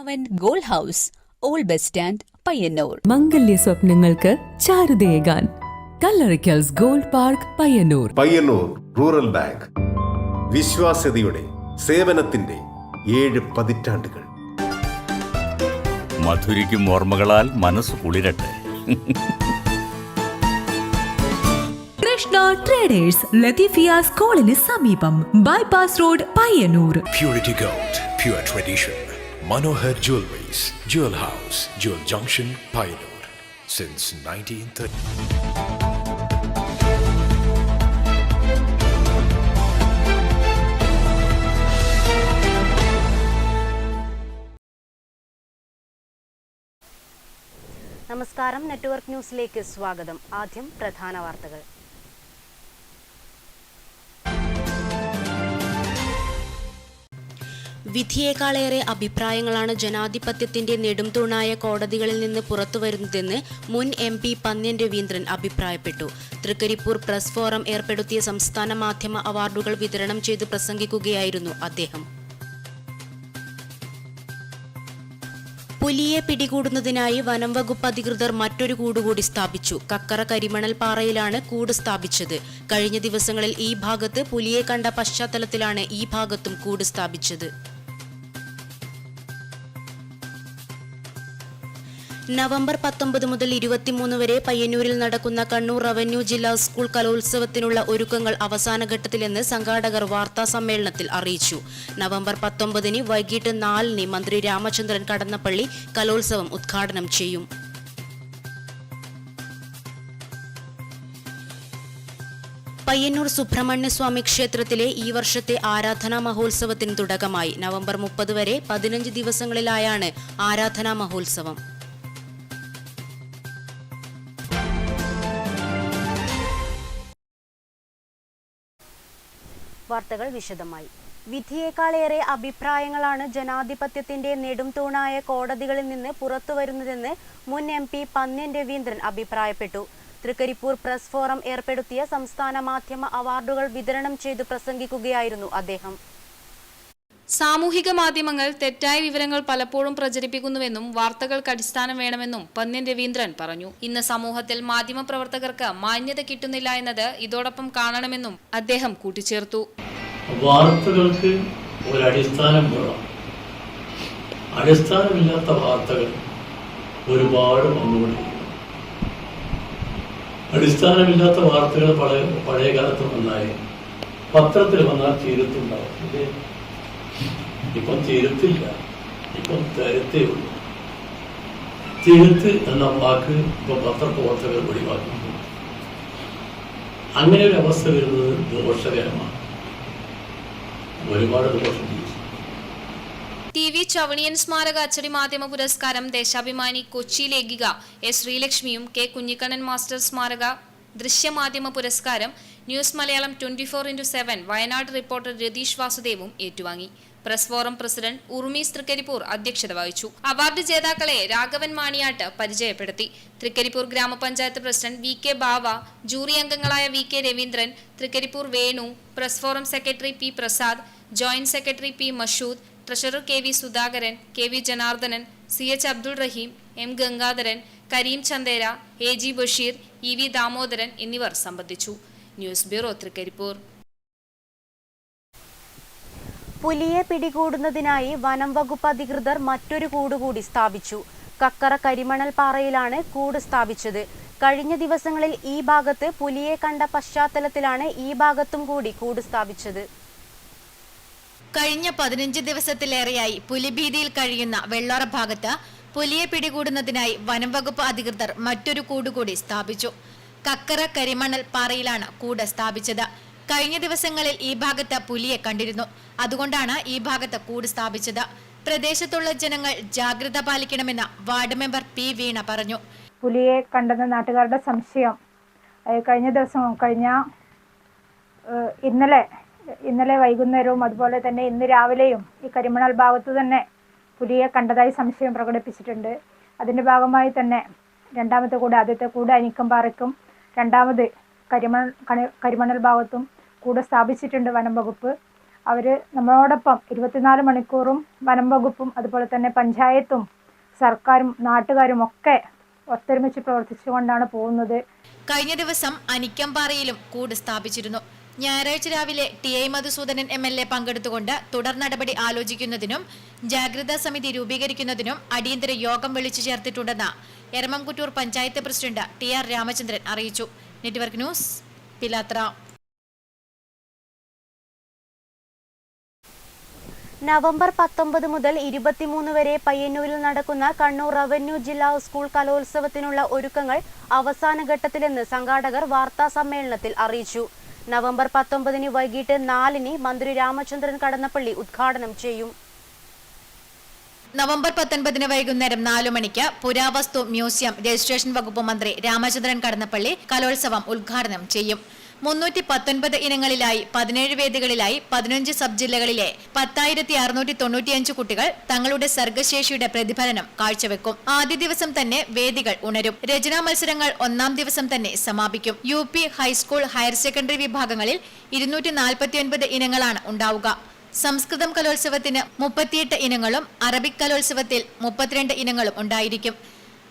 അവൻ gold house, old bus stand, Payyanur. മംഗല്യ സ്വപ്നങ്ങൾക്ക് ചാരുതയേകാൻ Kallarikkals gold park, Payyanur. Payyanur rural bank, വിശ്വാസ്യതയുടെ സേവനത്തിന്റെ 7 പതിറ്റാണ്ടുകൾ. മധുരിക്കും ഓർമ്മകളാൽ മനസ്സ് കുളിരട്ടെ. കൃഷ്ണ ട്രേഡേഴ്സ്, ലത്തീഫിയ സ്കൂളിന് സമീപം, bypass road, Payyanur. Purity Gold, pure tradition. Manohar Jewelries, Jewel House, Jewel Junction, Payyanur, since 1930. നമസ്കാരം, നെറ്റ്വർക്ക് ന്യൂസിലേക്ക് സ്വാഗതം. ആദ്യം പ്രധാന വാർത്തകൾ. വിധിയേക്കാളേറെ അഭിപ്രായങ്ങളാണ് ജനാധിപത്യത്തിന്റെ നെടുംതൂണായ കോടതികളിൽ നിന്ന് പുറത്തുവരുന്നതെന്ന് മുൻ MP പന്ന്യൻ രവീന്ദ്രൻ അഭിപ്രായപ്പെട്ടു. തൃക്കരിപ്പൂർ പ്രസ് ഫോറം ഏർപ്പെടുത്തിയ സംസ്ഥാന മാധ്യമ അവാർഡുകൾ വിതരണം ചെയ്ത് പ്രസംഗിക്കുകയായിരുന്നു അദ്ദേഹം. പുലിയെ പിടികൂടുന്നതിനായി വനം വകുപ്പ് അധികൃതർ മറ്റൊരു കൂടുകൂടി സ്ഥാപിച്ചു. കക്കറ കരിമണൽ പാറയിലാണ് കൂട് സ്ഥാപിച്ചത്. കഴിഞ്ഞ ദിവസങ്ങളിൽ ഈ ഭാഗത്ത് പുലിയെ കണ്ട പശ്ചാത്തലത്തിലാണ് ഈ ഭാഗത്തും കൂട് സ്ഥാപിച്ചത്. നവംബർ 19 മുതൽ 23 വരെ പയ്യന്നൂരിൽ നടക്കുന്ന കണ്ണൂർ റവന്യൂ ജില്ലാ സ്കൂൾ കലോത്സവത്തിനുള്ള ഒരുക്കങ്ങൾ അവസാന ഘട്ടത്തിലെന്ന് സംഘാടകർ വാർത്താ സമ്മേളനത്തിൽ അറിയിച്ചു. നവംബർ 19 വൈകിട്ട് 4 മന്ത്രി രാമചന്ദ്രൻ കടന്നപ്പള്ളി കലോത്സവം ഉദ്ഘാടനം ചെയ്യും. പയ്യന്നൂർ സുബ്രഹ്മണ്യസ്വാമി ക്ഷേത്രത്തിലെ ഈ വർഷത്തെ ആരാധനാ മഹോത്സവത്തിന് തുടക്കമായി. നവംബർ 30 വരെ 15 ദിവസങ്ങളിലായാണ് ആരാധനാ മഹോത്സവം. വാർത്തകൾ വിശദമായി. വിധിയേക്കാളേറെ അഭിപ്രായങ്ങളാണ് ജനാധിപത്യത്തിന്റെ നെടുംതൂണായ കോടതികളിൽ നിന്ന് പുറത്തുവരുന്നതെന്ന് മുൻ MP പന്ന്യൻ രവീന്ദ്രൻ അഭിപ്രായപ്പെട്ടു. തൃക്കരിപ്പൂർ പ്രസ് ഫോറം ഏർപ്പെടുത്തിയ സംസ്ഥാന മാധ്യമ അവാർഡുകൾ വിതരണം ചെയ്തു പ്രസംഗിക്കുകയായിരുന്നു അദ്ദേഹം. സാമൂഹിക മാധ്യമങ്ങൾ തെറ്റായ വിവരങ്ങൾ പലപ്പോഴും പ്രചരിപ്പിക്കുന്നുവെന്നും വാർത്തകൾക്ക് അടിസ്ഥാനം വേണമെന്നും പന്ന്യൻ രവീന്ദ്രൻ പറഞ്ഞു. ഇന്ന് സമൂഹത്തിൽ മാധ്യമപ്രവർത്തകർക്ക് മാന്യത കിട്ടുന്നില്ല എന്നത് ഇതോടൊപ്പം കാണണമെന്നും അദ്ദേഹം കൂട്ടിച്ചേർത്തു. വാർത്തകൾക്ക് ഒരടിസ്ഥാനം വേണം. അടിസ്ഥാനമില്ലാത്ത വാർത്തകൾ ഒരുപാട് വന്നുകൊണ്ടിരിക്കുന്നു. അടിസ്ഥാനമില്ലാത്ത വാർത്തകൾ പഴയ കാലത്ത് വന്നായി പത്രത്തിൽ വന്നാൽ തീരത്തുണ്ടാവും. ഇപ്പം തിരുത്തില്ല, ഇപ്പം തരത്തേ ഉള്ളൂ. തിരുത്ത് എന്ന വാക്ക് ഇപ്പൊ പത്രപ്രവർത്തകർ ഒഴിവാക്കുന്നു. അങ്ങനെ ഒരു അവസ്ഥ വരുന്നത് ദോഷകരമാണ്. ഒരുപാട് ദോഷം. TV ചവണിയൻ സ്മാരക അച്ചടി മാധ്യമ പുരസ്കാരം ദേശാഭിമാനി കൊച്ചി ലേഖിക S ശ്രീലക്ഷ്മിയും K കുഞ്ഞിക്കണ്ണൻ മാസ്റ്റർ സ്മാരക ദൃശ്യമാധ്യമ പുരസ്കാരം news Malayalam 24x7 Wayanad reporter Ratheesh വാസുദേവും ഏറ്റുവാങ്ങി. Press forum president Urumees Trikaripur അധ്യക്ഷത വഹിച്ചു. അവാർഡ് ജേതാക്കളെ രാഘവൻ മാണിയാട്ട് പരിചയപ്പെടുത്തി. Trikaripur Gramapanchayat president VK Bava, jury അംഗങ്ങളായ VK Raveendran, Trikaripur Venu, press forum secretary P Prasad, joint secretary P Mashood, treasurer KV Sudhakaran, KV Janardhanan, CH Abdul Rahim, M Gangadharan, Karim Chandera, AG Basheer, EV Damodaran എന്നിവർ സംബന്ധിച്ചു. News bureau, Trikaripur. പുലിയെ പിടികൂടുന്നതിനായി വനം വകുപ്പ് അധികൃതർ മറ്റൊരു കൂടുകൂടി സ്ഥാപിച്ചു. കക്കറ കരിമണൽ പാറയിലാണ് കൂട് സ്ഥാപിച്ചത്. കഴിഞ്ഞ ദിവസങ്ങളിൽ ഈ ഭാഗത്ത് പുലിയെ കണ്ട പശ്ചാത്തലത്തിലാണ് ഈ ഭാഗത്തും കൂടി കൂട് സ്ഥാപിച്ചത്. കഴിഞ്ഞ 15 ദിവസത്തിലേറെയായി പുലിഭീതിയിൽ കഴിയുന്ന വെള്ളോറ ഭാഗത്ത് പുലിയെ പിടികൂടുന്നതിനായി വനം വകുപ്പ് അധികൃതർ മറ്റൊരു കൂടുകൂടി സ്ഥാപിച്ചു. കക്കറ കരിമണൽ പാറയിലാണ് കൂട് സ്ഥാപിച്ചത്. കഴിഞ്ഞ ദിവസങ്ങളിൽ ഈ ഭാഗത്ത് പുലിയെ കണ്ടിരുന്നു. അതുകൊണ്ടാണ് ഈ ഭാഗത്ത് കൂട് സ്ഥാപിച്ചത്. പ്രദേശത്തുള്ള ജനങ്ങൾ ജാഗ്രത പാലിക്കണമെന്ന് വാർഡ് മെമ്പർ P വീണ പറഞ്ഞു. പുലിയെ കണ്ടെന്ന നാട്ടുകാരുടെ സംശയം ഇന്നലെ വൈകുന്നേരവും അതുപോലെ തന്നെ ഇന്ന് രാവിലെയും ഈ കരിമണൽ ഭാഗത്ത് തന്നെ പുലിയെ കണ്ടതായി സംശയം പ്രകടിപ്പിച്ചിട്ടുണ്ട്. അതിൻ്റെ ഭാഗമായി തന്നെ രണ്ടാമത്തെ കൂട്, ആദ്യത്തെ കൂട് അനിക്കംപാറയ്ക്കും രണ്ടാമത് കരിമണൽ ഭാഗത്തും കൂടെ സ്ഥാപിച്ചിട്ടുണ്ട് വനം വകുപ്പ്. അവർ നമ്മളോടൊപ്പം 24 മണിക്കൂറും വനം വകുപ്പും അതുപോലെ തന്നെ പഞ്ചായത്തും സർക്കാരും നാട്ടുകാരും ഒക്കെ ഒത്തൊരുമിച്ച് പ്രവർത്തിച്ചുകൊണ്ടാണ് പോകുന്നത്. കഴിഞ്ഞ ദിവസം അനിക്കംപാറയിലും കൂട് സ്ഥാപിച്ചിരുന്നു. ഞായറാഴ്ച രാവിലെ ടി.ഐ. മധുസൂദനൻ എം.എൽ.എ. പങ്കെടുത്തുകൊണ്ട് തുടർ നടപടി ആലോചിക്കുന്നതിനും ജാഗ്രതാ സമിതി രൂപീകരിക്കുന്നതിനും അടിയന്തര യോഗം വിളിച്ചു ചേർത്തിട്ടുണ്ടെന്ന് എരമംകുറ്റൂർ പഞ്ചായത്ത് പ്രസിഡന്റ് ടി.ആർ. രാമചന്ദ്രൻ അറിയിച്ചു. നെറ്റ്വർക്ക് ന്യൂസ്, പിലാത്ര. നവംബർ 19 മുതൽ 23 വരെ പയ്യന്നൂരിൽ നടക്കുന്ന കണ്ണൂർ റവന്യൂ ജില്ലാ സ്കൂൾ കലോത്സവത്തിനുള്ള ഒരുക്കങ്ങൾ അവസാന ഘട്ടത്തിലെന്ന് സംഘാടകർ വാർത്താ സമ്മേളനത്തിൽ അറിയിച്ചു. നവംബർ 19 വൈകിട്ട് 4 മന്ത്രി രാമചന്ദ്രൻ കടന്നപ്പള്ളി ഉദ്ഘാടനം ചെയ്യും. നവംബർ 19 വൈകുന്നേരം 4 മണിക്ക് പുരാവസ്തു മ്യൂസിയം രജിസ്ട്രേഷൻ വകുപ്പ് മന്ത്രി രാമചന്ദ്രൻ കടന്നപ്പള്ളി കലോത്സവം ഉദ്ഘാടനം ചെയ്യും. 319 ഇനങ്ങളിലായി 17 വേദികളിലായി 15 സബ് ജില്ലകളിലെ 10,695 കുട്ടികൾ തങ്ങളുടെ സർഗശേഷിയുടെ പ്രതിഫലനം കാഴ്ചവെക്കും. ആദ്യ ദിവസം തന്നെ വേദികൾ ഉണരും. രചനാ മത്സരങ്ങൾ 1-ാം ദിവസം തന്നെ സമാപിക്കും. UP ഹൈസ്കൂൾ ഹയർ സെക്കൻഡറി വിഭാഗങ്ങളിൽ 249 ഇനങ്ങളാണ് ഉണ്ടാവുക. സംസ്കൃതം കലോത്സവത്തിന് 38 ഇനങ്ങളും അറബിക് കലോത്സവത്തിൽ 32 ഇനങ്ങളും ഉണ്ടായിരിക്കും.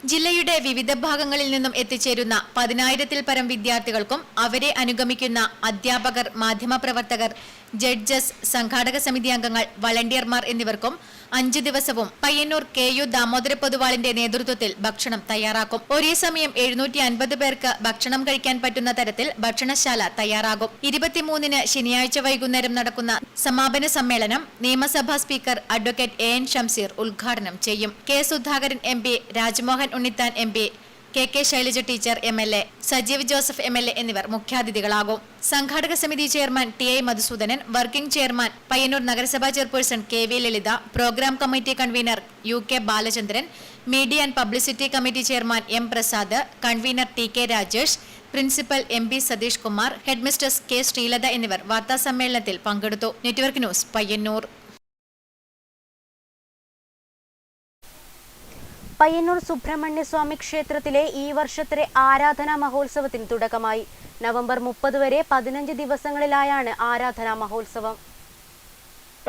ജില്ലയുടെ വിവിധ ഭാഗങ്ങളിൽ നിന്നും എത്തിച്ചേരുന്ന 10,000-ൽ പരം വിദ്യാർത്ഥികൾക്കും അവരെ അനുഗമിക്കുന്ന അധ്യാപകർ, മാധ്യമപ്രവർത്തകർ, ജഡ്ജസ്, സംഘാടക സമിതി അംഗങ്ങൾ, വളണ്ടിയർമാർ എന്നിവർക്കും 5 ദിവസവും പയ്യന്നൂർ KU ദാമോദര പൊതുവാളിന്റെ നേതൃത്വത്തിൽ ഭക്ഷണം തയ്യാറാക്കും. ഒരേ സമയം 750 പേർക്ക് ഭക്ഷണം കഴിക്കാൻ പറ്റുന്ന തരത്തിൽ ഭക്ഷണശാല തയ്യാറാകും. 23 ശനിയാഴ്ച വൈകുന്നേരം നടക്കുന്ന സമാപന സമ്മേളനം നിയമസഭാ സ്പീക്കർ അഡ്വക്കേറ്റ് AN ഷംസീർ ഉദ്ഘാടനം ചെയ്യും. K. Sudhakaran MP, Rajmohan Unnithan MP, KK Shailaja teacher MLA, Sajeev Joseph MLA എന്നിവർ മുഖ്യാതിഥികളാകും. സംഘാടക സമിതി chairman T I. Madhusoodanan, working chairman Payyanur നഗരസഭാ chairperson KV Lalitha, programme committee convener UK Balachandran, media and publicity committee chairman M. Prasad, convener TK Rajesh, principal MB Satheesh Kumar, headmistress K. Sreelatha എന്നിവർ വാർത്താസമ്മേളനത്തിൽ പങ്കെടുത്തു. Network news, Payyanur. പയ്യന്നൂർ സുബ്രഹ്മണ്യ സ്വാമി ക്ഷേത്രത്തിലെ ഈ വർഷത്തെ ആരാധനാ മഹോത്സവത്തിന് തുടക്കമായി. നവംബർ 30 വരെ 15 ദിവസങ്ങളിലായാണ് ആരാധനാ മഹോത്സവം.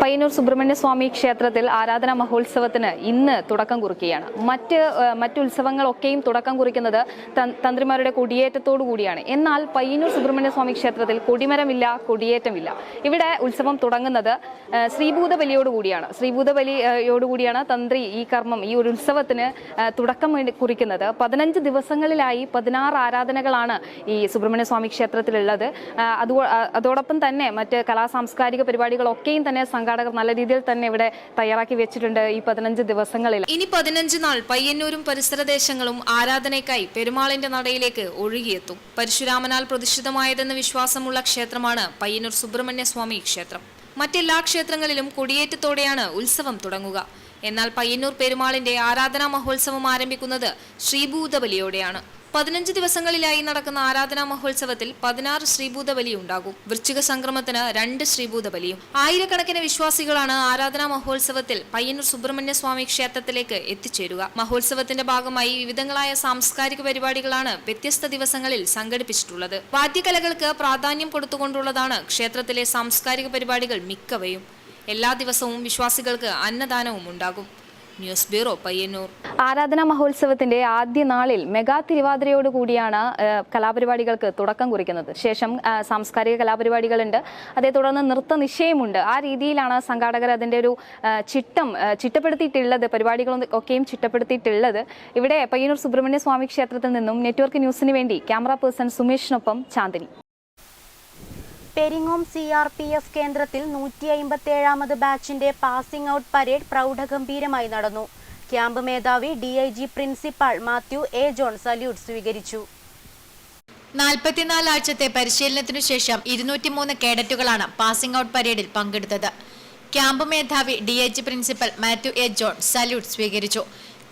പയ്യന്നൂർ സുബ്രഹ്മണ്യ സ്വാമി ക്ഷേത്രത്തിൽ ആരാധനാ മഹോത്സവത്തിന് ഇന്ന് തുടക്കം കുറിക്കുകയാണ്. മറ്റ് ഉത്സവങ്ങളൊക്കെയും തുടക്കം കുറിക്കുന്നത് തന്ത്രിമാരുടെ കൊടിയേറ്റത്തോടു കൂടിയാണ്. എന്നാൽ പയ്യന്നൂർ സുബ്രഹ്മണ്യ സ്വാമി ക്ഷേത്രത്തിൽ കൊടിമരമില്ല, കൊടിയേറ്റമില്ല. ഇവിടെ ഉത്സവം തുടങ്ങുന്നത് ശ്രീഭൂത ബലിയോടുകൂടിയാണ്. ശ്രീഭൂത ബലിയോടുകൂടിയാണ് തന്ത്രി ഈ കർമ്മം, ഈ ഒരു ഉത്സവത്തിന് തുടക്കം കുറിക്കുന്നത്. 15 ദിവസങ്ങളിലായി 16 ആരാധനകളാണ് ഈ സുബ്രഹ്മണ്യ സ്വാമി ക്ഷേത്രത്തിലുള്ളത്. അതോടൊപ്പം തന്നെ മറ്റ് സാംസ്കാരിക പരിപാടികളൊക്കെയും തന്നെ സംഘാടകർ നല്ല രീതിയിൽ തന്നെ ഇവിടെ തയ്യാറാക്കി വെച്ചിട്ടുണ്ട് ഈ 15 ദിവസങ്ങളിൽ. ഇനി 15 നാൾ പയ്യന്നൂരും പരിസരദേശങ്ങളും ആരാധനയ്ക്കായി പെരുമാളിന്റെ നടയിലേക്ക് ഒഴുകിയെത്തും. പരശുരാമനാൽ പ്രതിഷ്ഠിതമായതെന്ന് വിശ്വാസമുള്ള ക്ഷേത്രമാണ് പയ്യന്നൂർ സുബ്രഹ്മണ്യ സ്വാമി ക്ഷേത്രം. മറ്റെല്ലാ ക്ഷേത്രങ്ങളിലും കൊടിയേറ്റത്തോടെയാണ് ഉത്സവം തുടങ്ങുക. എന്നാൽ പയ്യന്നൂർ പെരുമാളിന്റെ ആരാധനാ മഹോത്സവം ആരംഭിക്കുന്നത് ശ്രീഭൂതബലിയോടെയാണ്. 15 ദിവസങ്ങളിലായി നടക്കുന്ന ആരാധനാ മഹോത്സവത്തിൽ 16 ശ്രീഭൂതബലി ഉണ്ടാകും. വൃശ്ചിക സംക്രമത്തിന് 2 ശ്രീഭൂതബലിയും. ആയിരക്കണക്കിന് വിശ്വാസികളാണ് ആരാധനാ മഹോത്സവത്തിൽ പയ്യന്നൂർ സുബ്രഹ്മണ്യ സ്വാമി ക്ഷേത്രത്തിലേക്ക് എത്തിച്ചേരുക. മഹോത്സവത്തിന്റെ ഭാഗമായി വിവിധങ്ങളായ സാംസ്കാരിക പരിപാടികളാണ് വ്യത്യസ്ത ദിവസങ്ങളിൽ സംഘടിപ്പിച്ചിട്ടുള്ളത്. വാദ്യകലകൾക്ക് പ്രാധാന്യം കൊടുത്തുകൊണ്ടുള്ളതാണ് ക്ഷേത്രത്തിലെ സാംസ്കാരിക പരിപാടികൾ മിക്കവയും. എല്ലാ ദിവസവും വിശ്വാസികൾക്ക് അന്നദാനവും ഉണ്ടാകും. News bureau, Payyanur. ആരാധനാ മഹോത്സവത്തിന്റെ ആദ്യ നാളിൽ മെഗാ തിരുവാതിരയോട് കൂടിയാണ് കലാപരിപാടികൾക്ക് തുടക്കം കുറിക്കുന്നത്. ശേഷം സാംസ്കാരിക കലാപരിപാടികളുണ്ട്, അതേ തുടർന്ന് നൃത്ത നിശ്ചയമുണ്ട്. ആ രീതിയിലാണ് സംഘാടകർ അതിൻ്റെ ഒരു ചിട്ടപ്പെടുത്തിയിട്ടുള്ളത്, പരിപാടികളൊക്കെയും ചിട്ടപ്പെടുത്തിയിട്ടുള്ളത്. ഇവിടെ പയ്യന്നൂർ സുബ്രഹ്മണ്യ സ്വാമി ക്ഷേത്രത്തിൽ നിന്നും നെറ്റ്വർക്ക് ന്യൂസിന് വേണ്ടി ക്യാമറ പേഴ്സൺ സുമേഷിനൊപ്പം ചാന്ദിനി. പെരിങ്ങോം CRPF കേന്ദ്രത്തിൽ 157ാമത് ബാച്ചിന്റെ പാസിംഗ് ഔട്ട് പരേഡ് പ്രൗഢഗംഭീരമായി നടന്നു. ക്യാമ്പ് മേധാവി DIG principal Mathew A. John salute സ്വീകരിച്ചു. 44 ആഴ്ചത്തെ പരിശീലനത്തിനു ശേഷം 203 കേഡറ്റുകളാണ് പാസിംഗ് ഔട്ട് പരേഡിൽ പങ്കെടുത്തത്. ക്യാമ്പ് മേധാവി DIG principal Mathew A. John salute സ്വീകരിച്ചു.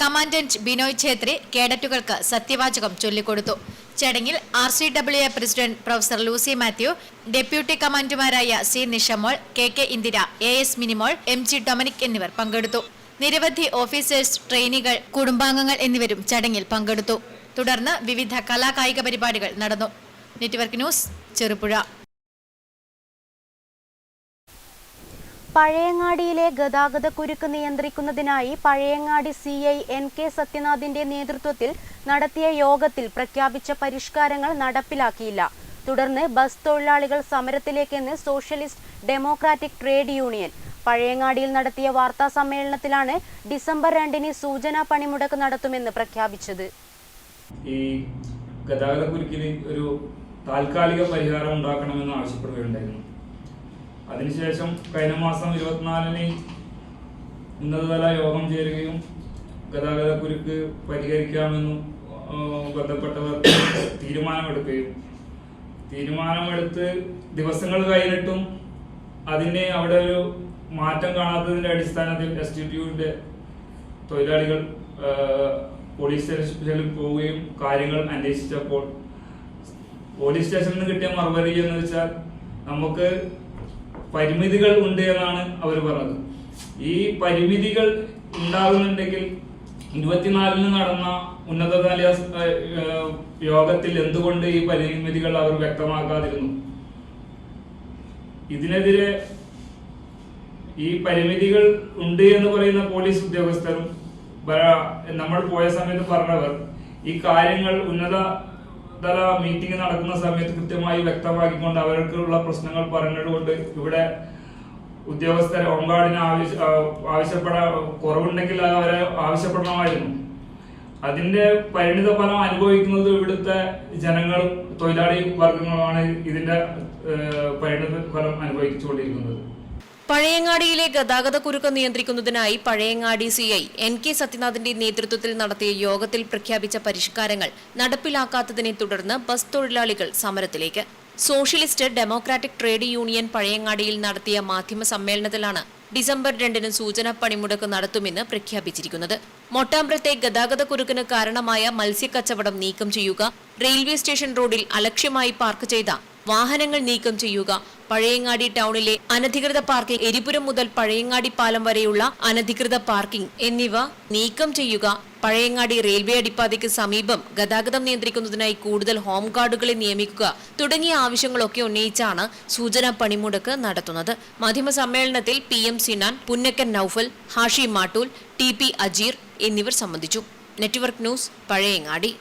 കമാൻഡന്റ് ബിനോയ് ഛേത്രി കേഡറ്റുകൾക്ക് സത്യവാചകം ചൊല്ലിക്കൊടുത്തു. ചടങ്ങിൽ RCWA president professor Lucy Mathew, deputy കമാൻഡർമാരായ C. Nishamol, KK Indira, AS Minimol, MG Dominic എന്നിവർ പങ്കെടുത്തു. നിരവധി ഓഫീസേഴ്സ്, ട്രെയിനികൾ, കുടുംബാംഗങ്ങൾ എന്നിവരും ചടങ്ങിൽ പങ്കെടുത്തു. തുടർന്ന് വിവിധ കലാകായിക പരിപാടികൾ നടന്നു. Network news, Cherupuzha. പഴയങ്ങാടിയിലെ ഗതാഗതക്കുരുക്ക് നിയന്ത്രിക്കുന്നതിനായി പഴയങ്ങാടി CI NK സത്യനാഥിന്റെ നേതൃത്വത്തിൽ നടത്തിയ യോഗത്തിൽ പ്രഖ്യാപിച്ച പരിഷ്കാരങ്ങൾ നടപ്പിലാക്കിയില്ല. തുടർന്ന് ബസ് തൊഴിലാളികൾ സമരത്തിലേക്കെന്ന് സോഷ്യലിസ്റ്റ് ഡെമോക്രാറ്റിക് ട്രേഡ് യൂണിയൻ. പഴയങ്ങാടിയിൽ നടത്തിയ വാർത്താ സമ്മേളനത്തിലാണ് ഡിസംബർ 2-ന് സൂചനാ പണിമുടക്ക് നടത്തുമെന്ന് പ്രഖ്യാപിച്ചത്. ഈ ഗതാഗതക്കുരുക്കിന് ഒരു താൽക്കാലിക പരിഹാരം ഉണ്ടാക്കണമെന്ന് ആവശ്യപ്പെടുകയുണ്ടായിരുന്നു. അതിനുശേഷം കഴിഞ്ഞ മാസം 24-ന് ഉന്നതതല യോഗം ചേരുകയും ഗതാഗതക്കുരുക്ക് പരിഹരിക്കാമെന്നും ബന്ധപ്പെട്ടവർ തീരുമാനമെടുത്ത് ദിവസങ്ങൾ കഴിഞ്ഞിട്ടും അതിനെ അവിടെ ഒരു മാറ്റം കാണാത്തതിന്റെ അടിസ്ഥാനത്തിൽ STTUവിന്റെ തൊഴിലാളികൾ പോലീസ് സ്റ്റേഷനിൽ പോവുകയും കാര്യങ്ങൾ അന്വേഷിച്ചപ്പോൾ പോലീസ് സ്റ്റേഷനിൽ നിന്ന് കിട്ടിയ മറുപടി എന്ന് വെച്ചാൽ നമുക്ക് പരിമിതികൾ ഉണ്ട് എന്നാണ് അവർ പറഞ്ഞത്. ഈ പരിമിതികൾ ഉണ്ടാകുന്നുണ്ടെങ്കിൽ 24-ന് നടന്ന ഉന്നതതല യോഗത്തിൽ എന്തുകൊണ്ട് ഈ പരിമിതികൾ അവർ വ്യക്തമാക്കാതിരുന്നു? ഇതിനെതിരെ ഈ പരിമിതികൾ ഉണ്ട് എന്ന് പറയുന്ന പോലീസ് ഉദ്യോഗസ്ഥരും നമ്മൾ പോയ സമയത്ത് പറഞ്ഞവർ ഈ കാര്യങ്ങൾ ഉന്നതതല മീറ്റിംഗ് നടക്കുന്ന സമയത്ത് കൃത്യമായി വ്യക്തമാക്കിക്കൊണ്ട് അവർക്കുള്ള പ്രശ്നങ്ങൾ പറഞ്ഞതുകൊണ്ട് ഇവിടെ ഉദ്യോഗസ്ഥരെ ഹോംഗാർഡിന് ആവശ്യപ്പെടാൻ കുറവുണ്ടെങ്കിൽ അത് അവരെ ആവശ്യപ്പെടണമായിരുന്നു. അതിന്റെ പരിണിത ഫലം അനുഭവിക്കുന്നത് ഇവിടുത്തെ ജനങ്ങളും തൊഴിലാളി വർഗങ്ങളുമാണ് ഇതിന്റെ പരിണിത ഫലം അനുഭവിച്ചുകൊണ്ടിരിക്കുന്നത്. പഴയങ്ങാടിയിലെ ഗതാഗതക്കുരുക്ക് നിയന്ത്രിക്കുന്നതിനായി പഴയങ്ങാടി CI NK സത്യനാഥിന്റെ നേതൃത്വത്തിൽ നടത്തിയ യോഗത്തിൽ പ്രഖ്യാപിച്ച പരിഷ്കാരങ്ങൾ നടപ്പിലാക്കാത്തതിനെ തുടർന്ന് ബസ് തൊഴിലാളികൾ സമരത്തിലേക്ക്. സോഷ്യലിസ്റ്റ് ഡെമോക്രാറ്റിക് ട്രേഡ് യൂണിയൻ പഴയങ്ങാടിയിൽ നടത്തിയ മാധ്യമ സമ്മേളനത്തിലാണ് ഡിസംബർ 2-ന് സൂചനാ പണിമുടക്ക് നടത്തുമെന്ന് പ്രഖ്യാപിച്ചിരിക്കുന്നത്. മൊട്ടാമ്പ്രത്തെ ഗതാഗതക്കുരുക്കിന് കാരണമായ മത്സ്യക്കച്ചവടം നീക്കം ചെയ്യുക, റെയിൽവേ സ്റ്റേഷൻ റോഡിൽ അലക്ഷ്യമായി പാർക്ക് ചെയ്ത വാഹനങ്ങൾ നീക്കം ചെയ്യുക, പഴയങ്ങാടി ടൗണിലെ അനധികൃത പാർക്കിംഗ്, എരിപുരം മുതൽ പഴയങ്ങാടി പാലം വരെയുള്ള അനധികൃത പാർക്കിംഗ് എന്നിവ നീക്കം ചെയ്യുക, പഴയങ്ങാടി റെയിൽവേ അടിപ്പാതയ്ക്ക് സമീപം ഗതാഗതം നിയന്ത്രിക്കുന്നതിനായി കൂടുതൽ ഹോം ഗാർഡുകളെ നിയമിക്കുക തുടങ്ങിയ ആവശ്യങ്ങളൊക്കെ ഉന്നയിച്ചാണ് സൂചനാ പണിമുടക്ക് നടത്തുന്നത്. മാധ്യമ സമ്മേളനത്തിൽ PM സിനാൻ, പുന്നക്കൻ നൌഫൽ, ഹാഷി മാട്ടൂൽ, TP അജീർ എന്നിവർ സംബന്ധിച്ചു. Network news, Pazhayangadi.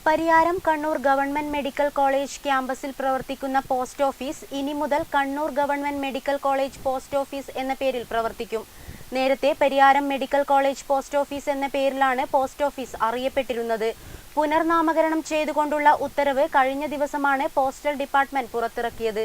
Pariyaram Kannur government medical college ക്യാമ്പസിൽ പ്രവർത്തിക്കുന്ന പോസ്റ്റ് ഓഫീസ് ഇനി മുതൽ Kannur government medical college post office എന്ന പേരിൽ പ്രവർത്തിക്കും. നേരത്തെ Pariyaram medical college post office എന്ന പേരിലാണ് പോസ്റ്റ് ഓഫീസ് അറിയപ്പെട്ടിരുന്നത്. പുനർനാമകരണം ചെയ്തുകൊണ്ടുള്ള ഉത്തരവ് കഴിഞ്ഞ ദിവസമാണ് പോസ്റ്റൽ ഡിപ്പാർട്ട്മെന്റ് പുറത്തിറക്കിയത്.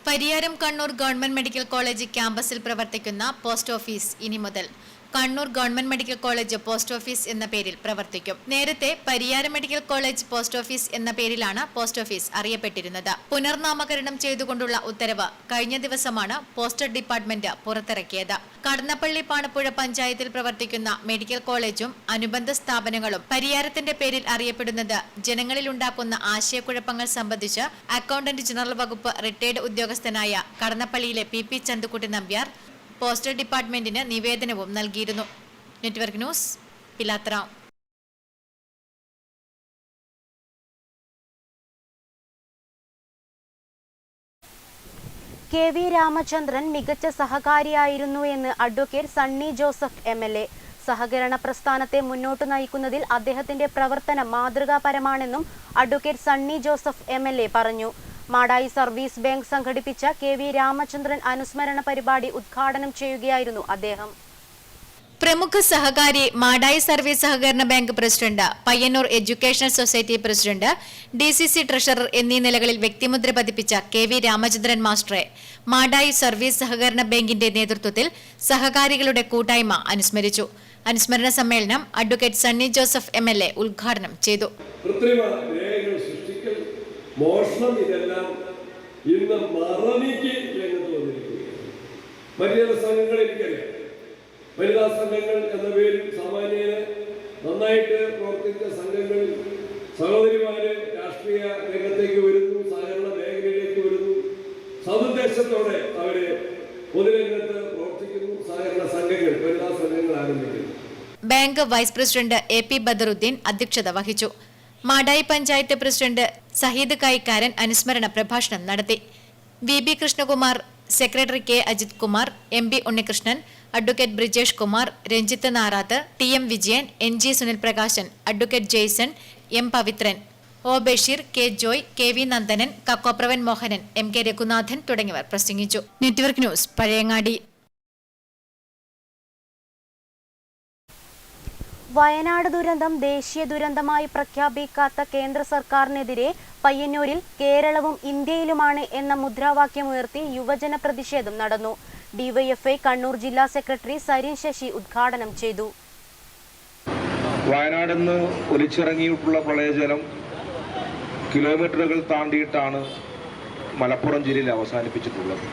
Pariyaram Kannur government medical college ക്യാമ്പസിൽ പ്രവർത്തിക്കുന്ന പോസ്റ്റ് ഓഫീസ് ഇനി മുതൽ Kannur government medical college post office എന്ന പേരിൽ പ്രവർത്തിക്കും. നേരത്തെ Pariyaram medical college post office എന്ന പേരിലാണ് പോസ്റ്റ് ഓഫീസ് അറിയപ്പെട്ടിരുന്നത്. പുനർനാമകരണം ചെയ്തുകൊണ്ടുള്ള ഉത്തരവ് കഴിഞ്ഞ ദിവസമാണ് പോസ്റ്റൽ ഡിപ്പാർട്ട്മെന്റ് പുറത്തിറക്കിയത്. കടന്നപ്പള്ളി പാണപ്പുഴ പഞ്ചായത്തിൽ പ്രവർത്തിക്കുന്ന മെഡിക്കൽ കോളേജും അനുബന്ധ സ്ഥാപനങ്ങളും പരിയാരത്തിന്റെ പേരിൽ അറിയപ്പെടുന്നത് ജനങ്ങളിലുണ്ടാക്കുന്ന ആശയക്കുഴപ്പങ്ങൾ സംബന്ധിച്ച് അക്കൗണ്ടന്റ് ജനറൽ വകുപ്പ് റിട്ടയർഡ് ഉദ്യോഗസ്ഥനായ കടന്നപ്പള്ളിയിലെ PP ചന്തുക്കുട്ടി നമ്പ്യാർ പോസ്റ്റൽ ഡിപ്പാർട്ട്മെന്റിന് നിവേദനവും നൽകിയിരുന്നു. Network news, Pilathara. KV Ramachandran മികച്ച സഹകാരിയായിരുന്നു എന്ന് അഡ്വക്കേറ്റ് സണ്ണി ജോസഫ് MLA. സഹകരണ പ്രസ്ഥാനത്തെ മുന്നോട്ട് നയിക്കുന്നതിൽ അദ്ദേഹത്തിന്റെ പ്രവർത്തനം മാതൃകാപരമാണെന്നും അഡ്വക്കേറ്റ് സണ്ണി ജോസഫ് MLA പറഞ്ഞു. മാടായി സർവീസ് ബാങ്ക് സംഘടിപ്പിച്ച KV രാമചന്ദ്രൻ അനുസ്മരണ പരിപാടി ഉദ്ഘാടനം ചെയ്യുകയായിരുന്നു അദ്ദേഹം. പ്രമുഖ സഹകാരി, മാടായി സർവീസ് സഹകരണ bank president, Payyanur educational society president, DCC treasurer എന്നീ നിലകളിൽ വ്യക്തിമുദ്ര പതിപ്പിച്ച KV രാമചന്ദ്രൻ മാസ്റ്ററെ മാടായി സർവീസ് സഹകരണ ബാങ്കിന്റെ നേതൃത്വത്തിൽ സഹകാരികളുടെ കൂട്ടായ്മ അനുസ്മരിച്ചു. അനുസ്മരണ സമ്മേളനം അഡ്വക്കേറ്റ് സണ്ണി ജോസഫ് MLA ഉദ്ഘാടനം ചെയ്തു. മോഷണം ഇതെല്ലാം ഇന്ന് മറനീക്കി രംഗത്ത് വന്നിരിക്കുകയാണ്. മറ്റു ചില സംഘങ്ങൾ എനിക്കറിയാം. വനിതാ സംഘങ്ങൾ എന്ന പേരിൽ സാമാന്യന് നന്നായിട്ട് പ്രവർത്തിച്ച സംഘങ്ങളിൽ സഹോദരിമാര് രാഷ്ട്രീയ രംഗത്തേക്ക് വരുന്നു, സഹകരണ മേഖലയിലേക്ക് വരുന്നു. സതുദ്ദേശത്തോടെ അവര് പൊതുരംഗത്ത് പ്രവർത്തിക്കുന്നു. സഹകരണ സംഘങ്ങൾ, വനിതാ സംഘങ്ങൾ ആരംഭിക്കുന്നു. Bank vice president AP Badaruddin അധ്യക്ഷത വഹിച്ചു. മാടായി പഞ്ചായത്ത് പ്രസിഡന്റ് സഹീദ് കൈക്കാരൻ അനുസ്മരണ പ്രഭാഷണം നടത്തി. VB Krishnakumar, secretary K Ajith Kumar, MB Unnikrishnan, advocate Brijesh Kumar, Ranjith Narath, TM Vijayan, NG Sunil Prakashan, advocate Jaison, M Pavithran, O Basheer, K Joy, KV Nandanan, Kakkopravan Mohanan, MK Raghunathan തുടങ്ങിയവർ പ്രസംഗിച്ചു. Network news, Pazhayangadi. വയനാട് ദുരന്തം ദേശീയ ദുരന്തമായി പ്രഖ്യാപിക്കാത്ത കേന്ദ്ര സർക്കാരിനെതിരെ പയ്യന്നൂരിൽ കേരളവും ഇന്ത്യയിലുമാണ് എന്ന മുദ്രാവാക്യമുയർത്തി യുവജന പ്രതിഷേധം നടന്നു. DYFI കണ്ണൂർ ജില്ലാ സെക്രട്ടറി സരിൻ ശശി ഉദ്ഘാടനം ചെയ്തു. വയനാട് നിന്ന് ഒലിച്ചിറങ്ങിയിട്ടുള്ള പ്രളയജലം കിലോമീറ്ററുകൾ താണ്ടിയിട്ടാണ് മലപ്പുറം ജില്ലയിൽ അവസാനിപ്പിച്ചിട്ടുള്ളത്.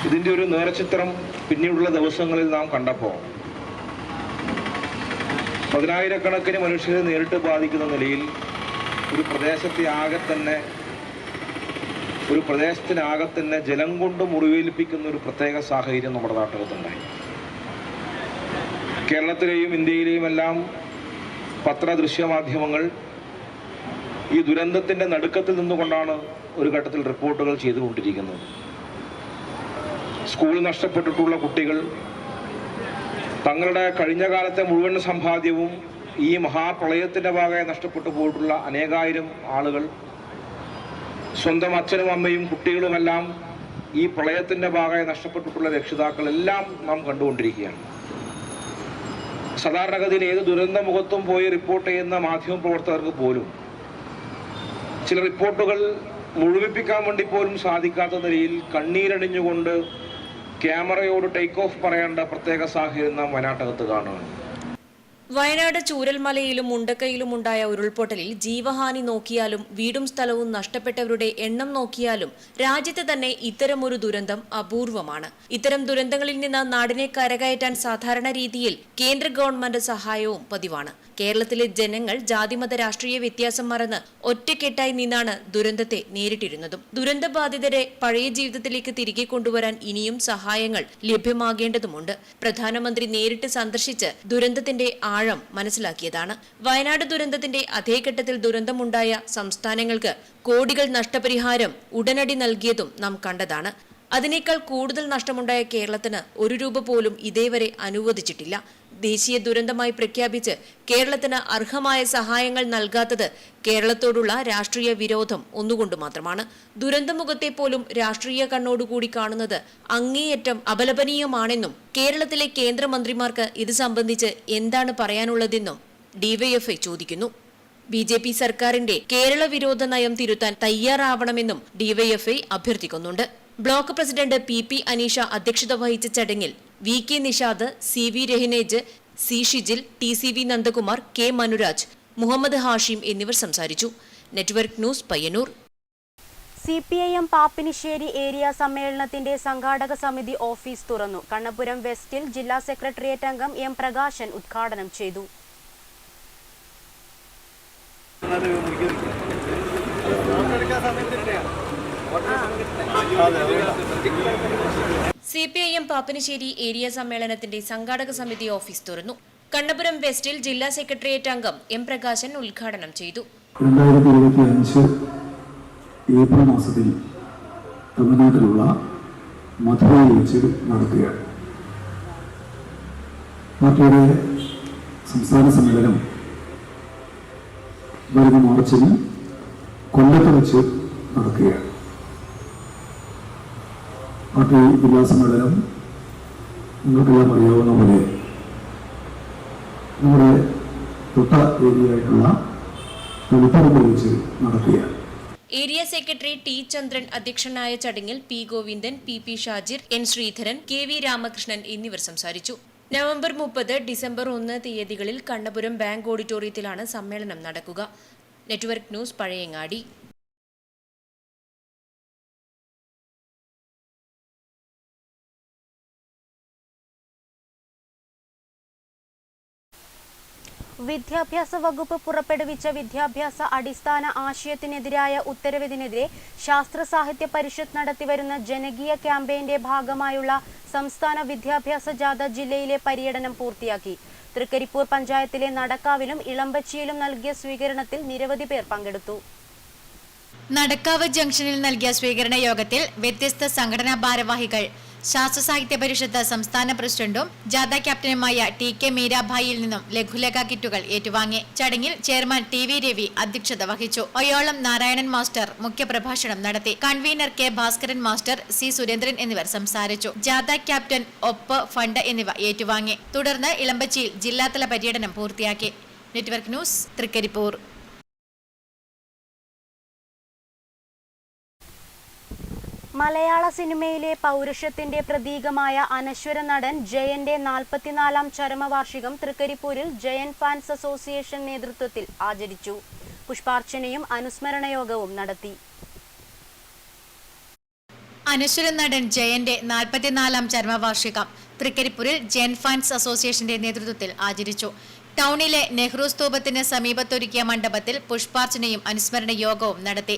ഇതിൻ്റെ ഒരു നേർചിത്രം പിന്നീടുള്ള ദിവസങ്ങളിൽ നാം കണ്ടപ്പോൾ പതിനായിരക്കണക്കിന് മനുഷ്യരെ നേരിട്ട് ബാധിക്കുന്ന നിലയിൽ ഒരു പ്രദേശത്തിനാകെ തന്നെ ജലം കൊണ്ട് മുറിവേൽപ്പിക്കുന്ന ഒരു പ്രത്യേക സാഹചര്യം നമ്മുടെ നാട്ടിലുണ്ടായി. കേരളത്തിലെയും ഇന്ത്യയിലെയും എല്ലാം പത്രദൃശ്യമാധ്യമങ്ങൾ ഈ ദുരന്തത്തിന്റെ നടുക്കത്തിൽ നിന്നുകൊണ്ടാണ് ഒരു ഘട്ടത്തിൽ റിപ്പോർട്ടുകൾ ചെയ്തുകൊണ്ടിരിക്കുന്നത്. സ്കൂൾ നഷ്ടപ്പെട്ടിട്ടുള്ള കുട്ടികൾ തങ്ങളുടെ കഴിഞ്ഞ കാലത്തെ മുഴുവൻ സമ്പാദ്യവും ഈ മഹാപ്രളയത്തിന്റെ ഭാഗമായി നഷ്ടപ്പെട്ടു പോയിട്ടുള്ള അനേകായിരം ആളുകൾ, സ്വന്തം അച്ഛനും അമ്മയും കുട്ടികളുമെല്ലാം ഈ പ്രളയത്തിന്റെ ഭാഗമായി നഷ്ടപ്പെട്ടിട്ടുള്ള രക്ഷിതാക്കളെല്ലാം നാം കണ്ടുകൊണ്ടിരിക്കുകയാണ്. സാധാരണഗതിയിൽ ഏത് ദുരന്ത മുഖത്തും പോയി റിപ്പോർട്ട് ചെയ്യുന്ന മാധ്യമപ്രവർത്തകർക്ക് പോലും ചില റിപ്പോർട്ടുകൾ മുഴുവിപ്പിക്കാൻ വേണ്ടി പോലും സാധിക്കാത്ത നിലയിൽ കണ്ണീരണിഞ്ഞുകൊണ്ട് ക്യാമറയോട് ടേക്ക് ഓഫ് പറയേണ്ട പ്രത്യേക സാഹചര്യം നാം വയനാട്ടകത്ത് കാണുകയാണ്. വയനാട് ചൂരൽമലയിലും മുണ്ടക്കയിലും ഉണ്ടായ ഉരുൾപൊട്ടലിൽ ജീവഹാനി നോക്കിയാലും വീടും സ്ഥലവും നഷ്ടപ്പെട്ടവരുടെ എണ്ണം നോക്കിയാലും രാജ്യത്ത് തന്നെ ഇത്തരമൊരു ദുരന്തം അപൂർവമാണ്. ഇത്തരം ദുരന്തങ്ങളിൽ നിന്ന് നാടിനെ കരകയറ്റാൻ സാധാരണ രീതിയിൽ കേന്ദ്ര ഗവൺമെന്റ് സഹായവും പതിവാണ്. കേരളത്തിലെ ജനങ്ങൾ ജാതിമത രാഷ്ട്രീയ വ്യത്യാസം മറന്ന് ഒറ്റക്കെട്ടായി നിന്നാണ് ദുരന്തത്തെ നേരിട്ടിരുന്നതും. ദുരന്തബാധിതരെ പഴയ ജീവിതത്തിലേക്ക് തിരികെ കൊണ്ടുവരാൻ ഇനിയും സഹായങ്ങൾ ലഭ്യമാകേണ്ടതുമുണ്ട്. പ്രധാനമന്ത്രി നേരിട്ട് സന്ദർശിച്ച് ദുരന്തത്തിന്റെ ആഴം മനസ്സിലാക്കിയതാണ്. വയനാട് ദുരന്തത്തിന്റെ അതേ ഘട്ടത്തിൽ ദുരന്തമുണ്ടായ സംസ്ഥാനങ്ങൾക്ക് കോടികൾ നഷ്ടപരിഹാരം ഉടനടി നൽകിയതും നാം കണ്ടതാണ്. അതിനേക്കാൾ കൂടുതൽ നഷ്ടമുണ്ടായ കേരളത്തിന് ₹1 പോലും ഇതേവരെ അനുവദിച്ചിട്ടില്ല. ദേശീയ ദുരന്തമായി പ്രഖ്യാപിച്ച് കേരളത്തിന് അർഹമായ സഹായങ്ങൾ നൽകാത്തത് കേരളത്തോടുള്ള രാഷ്ട്രീയ വിരോധം ഒന്നുകൊണ്ട് മാത്രമാണ്. ദുരന്തമുഖത്തെ പോലും രാഷ്ട്രീയ കണ്ണോടുകൂടി കാണുന്നത് അങ്ങേയറ്റം അപലപനീയമാണെന്നും കേരളത്തിലെ കേന്ദ്രമന്ത്രിമാർക്ക് ഇത് സംബന്ധിച്ച് എന്താണ് പറയാനുള്ളതെന്നും DYFI ചോദിക്കുന്നു. BJP സർക്കാരിന്റെ കേരള വിരോധ നയം തിരുത്താൻ തയ്യാറാവണമെന്നും DYFI അഭ്യർത്ഥിക്കുന്നുണ്ട്. ബ്ലോക്ക് പ്രസിഡന്റ് PP അനീഷ അധ്യക്ഷത വഹിച്ച ചടങ്ങിൽ VK Nishad, CV Rahinej, C Shijil, TCV Nandakumar, K Manuraj, Muhammad Hashim എന്നിവർ സംസാരിച്ചു. Network news, Payyanur. CPIM Pappinisseri area സമ്മേളനത്തിന്റെ സംഘാടക സമിതി ഓഫീസ് തുറന്നു. കണ്ണപുരം വെസ്റ്റിൽ ജില്ലാ സെക്രട്ടേറിയറ്റ് അംഗം M പ്രകാശൻ ഉദ്ഘാടനം ചെയ്തു. CPIM പാപ്പിനിശ്ശേരി ഏരിയ സമ്മേളനത്തിന്റെ സംഘാടക സമിതി ഓഫീസ് തുറന്നു. കണ്ണപുരം വെസ്റ്റിൽ ജില്ലാ സെക്രട്ടേറിയറ്റ് അംഗം M പ്രകാശൻ ഉദ്ഘാടനം ചെയ്തു. 2025 ഏപ്രിൽ മാസത്തിൽ തമിഴ്നാട്ടിലുള്ള മധുരയിൽ വെച്ച് നടക്കുകയാണ്. പാർട്ടിയുടെ സംസ്ഥാന സമ്മേളനം വരുന്ന മാർച്ചിൽ കൊല്ലത്ത് വെച്ച് നടക്കുകയാണ്. പാർട്ടി ജില്ലാ സമ്മേളനം നിങ്ങൾക്കെല്ലാം അറിയാവുന്ന പോലെ നമ്മുടെ തൊട്ട ഏരിയയായിട്ടുള്ള തളിപ്പറമ്പ് വെച്ച് നടക്കുകയാണ്. ഏരിയ സെക്രട്ടറി T ചന്ദ്രൻ അധ്യക്ഷനായ ചടങ്ങിൽ P Govindan, PP Shajir, N Sreedharan, KV Ramakrishnan എന്നിവർ സംസാരിച്ചു. നവംബർ 30, ഡിസംബർ 1 തീയതികളിൽ കണ്ണപുരം ബാങ്ക് ഓഡിറ്റോറിയത്തിലാണ് സമ്മേളനം നടക്കുക. Network news, Pazhayangadi. വിദ്യാഭ്യാസ വകുപ്പ് പുറപ്പെടുവിച്ച വിദ്യാഭ്യാസ അടിസ്ഥാന ആശയത്തിനെതിരായ ഉത്തരവിനെതിരെ ശാസ്ത്ര സാഹിത്യ പരിഷത്ത് നടത്തിവരുന്ന ജനകീയ ക്യാമ്പയിന്റെ ഭാഗമായുള്ള സംസ്ഥാന വിദ്യാഭ്യാസ ജാഥ ജില്ലയിലെ പര്യടനം പൂർത്തിയാക്കി. തൃക്കരിപ്പൂർ പഞ്ചായത്തിലെ നടക്കാവിലും ഇളമ്പച്ചിയിലും നൽകിയ സ്വീകരണത്തിൽ നിരവധി പേർ പങ്കെടുത്തു. നടക്കാവ് ജംഗ്ഷനിൽ നൽകിയ സ്വീകരണ യോഗത്തിൽ വ്യത്യസ്ത സംഘടനാ ഭാരവാഹികൾ, ശാസ്ത്ര സാഹിത്യ പരിഷത്ത് സംസ്ഥാന പ്രസിഡന്റും ജാഥ ക്യാപ്റ്റനുമായ TK മീരാഭായിയിൽ നിന്നും ലഘുലേഖ കിറ്റുകൾ ഏറ്റുവാങ്ങി. ചടങ്ങിൽ ചെയർമാൻ TV രവി അധ്യക്ഷത വഹിച്ചു. ഒയോളം നാരായണൻ മാസ്റ്റർ മുഖ്യപ്രഭാഷണം നടത്തി. Convener K Bhaskaran master, C Surendran എന്നിവർ സംസാരിച്ചു. ജാഥ ക്യാപ്റ്റൻ, ഒപ്പ്, ഫണ്ട് എന്നിവ ഏറ്റുവാങ്ങി. തുടർന്ന് ഇളമ്പച്ചിയിൽ ജില്ലാതല പര്യടനം പൂർത്തിയാക്കി. Network news, Trikaripur. മലയാള സിനിമയിലെ പൗരുഷത്തിന്റെ പ്രതീകമായ അനശ്വര നടൻ ജയന്റെ 44-ാം ചരമവാർഷികം തൃക്കരിപ്പൂരിൽ ജയൻ ഫാൻസ് അസോസിയേഷൻ നേതൃത്വത്തിൽ ആചരിച്ചു. പുഷ്പാർച്ചനയും അനുസ്മരണ യോഗവും നടത്തി. അനശ്വര നടൻ ജയന്റെ 44-ാം ചരമവാർഷികം തൃക്കരിപ്പൂരിൽ ജയൻ ഫാൻസ് അസോസിയേഷന്റെ നേതൃത്വത്തിൽ ആചരിച്ചു. ടൗണിലെ നെഹ്റു സ്തൂപത്തിന് സമീപത്തൊരുക്കിയ മണ്ഡപത്തിൽ പുഷ്പാർച്ചനയും അനുസ്മരണ യോഗവും നടത്തി.